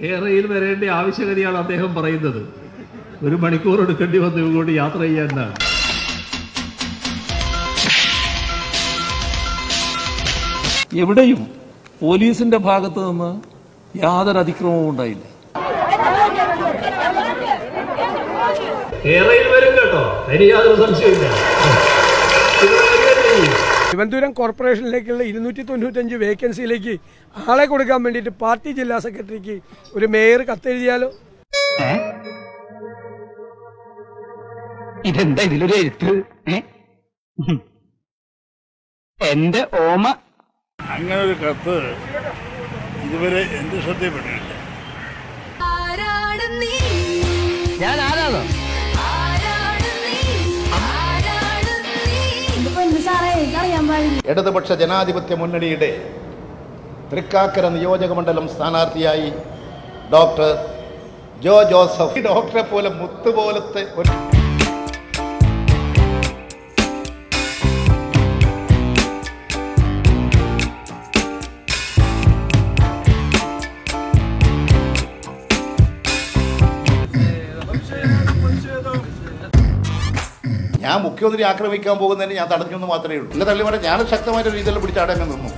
കേരളയിൽ വരേണ്ട ആവശ്യകതയാണ് അദ്ദേഹം പറയുന്നത്. 1 മണിക്കൂർ എടുക്കേണ്ടി വന്നു ഇങ്ങോട്ട് യാത്ര ചെയ്യാനാണ്. എവിടെയും പോലീസിന്റെ ഭാഗത്ത് നിന്ന് യാതൊരു അതിക്രമവും ഉണ്ടായില്ല. കേരളയിൽ വരും കേട്ടോ, അതിന് യാതൊരു സംശയമില്ല. തിരുവനന്തപുരം കോർപ്പറേഷനിലേക്കുള്ള 295 വേക്കൻസിയിലേക്ക് ആളെ കൊടുക്കാൻ വേണ്ടിയിട്ട് പാർട്ടി ജില്ലാ സെക്രട്ടറിക്ക് ഒരു മേയർ കത്തെഴുതിയാലോ? ഇതെന്താ ഇതിലൊരു എഴുത്ത്? എന്റെ ഓമ അങ്ങനെ ഒരു കത്ത് ഇതുവരെ എന്ത് ശ്രദ്ധയിൽപ്പെട്ടിട്ടില്ല. ഞാൻ ആരാണോ? ഇടതുപക്ഷ ജനാധിപത്യ മുന്നണിയുടെ തൃക്കാക്കര നിയോജക മണ്ഡലം സ്ഥാനാർത്ഥിയായി ഡോക്ടർ ജോ ജോസഫ്. ഡോക്ടറെ പോലെ മുത്തുപോലത്തെ ഒരു ഞാൻ മുഖ്യമന്ത്രി ആക്രമിക്കാൻ പോകുന്നതിന് ഞാൻ തടഞ്ഞെന്ന് മാത്രമേ ഉള്ളൂ. എന്നെ തള്ളി മാറ്റാൻ ഞാൻ ശക്തമായിട്ട് രീതിയിൽ പിടിച്ചാടങ്ങ് നിന്നു.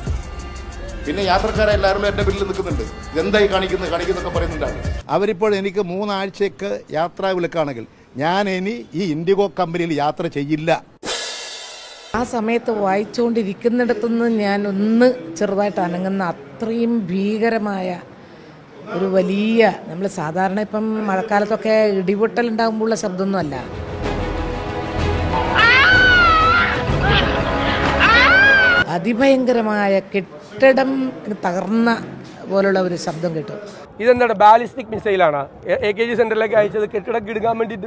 പിന്നെ യാത്രക്കാരെ എല്ലാവരും എൻ്റെ ബില്ലിൽ നിൽക്കുന്നുണ്ട്. ഇതെന്തായി കാണിക്കുന്നൊക്കെ പറയുന്നുണ്ടാണ്. അവരിപ്പോൾ എനിക്ക് 3 ആഴ്ചയ്ക്ക് യാത്രാ വിലക്കാണെങ്കിൽ ഞാൻ ഇനി ഈ ഇൻഡിഗോ കമ്പനിയിൽ യാത്ര ചെയ്യില്ല. ആ സമയത്ത് വായിച്ചുകൊണ്ടിരിക്കുന്നിടത്തുനിന്ന് ഞാൻ ഒന്ന് ചെറുതായിട്ട് അനങ്ങുന്ന അത്രയും ഭീകരമായ ഒരു വലിയ, നമ്മൾ സാധാരണ ഇപ്പം മഴക്കാലത്തൊക്കെ ഇടിപൊട്ടൽ ഉണ്ടാകുമ്പോഴുള്ള ശബ്ദമൊന്നുമല്ല, അതിഭയങ്കരമായ കെട്ടിടം തകർന്ന പോലുള്ള ഒരു ശബ്ദം കേട്ടു. ഇതെന്താണ്, ബാലിസ്റ്റിക് മിസൈലാണ് AKG സെന്ററിലേക്ക് അയച്ചത് കെട്ടിടം കിടുങ്ങാൻ വേണ്ടിയിട്ട്?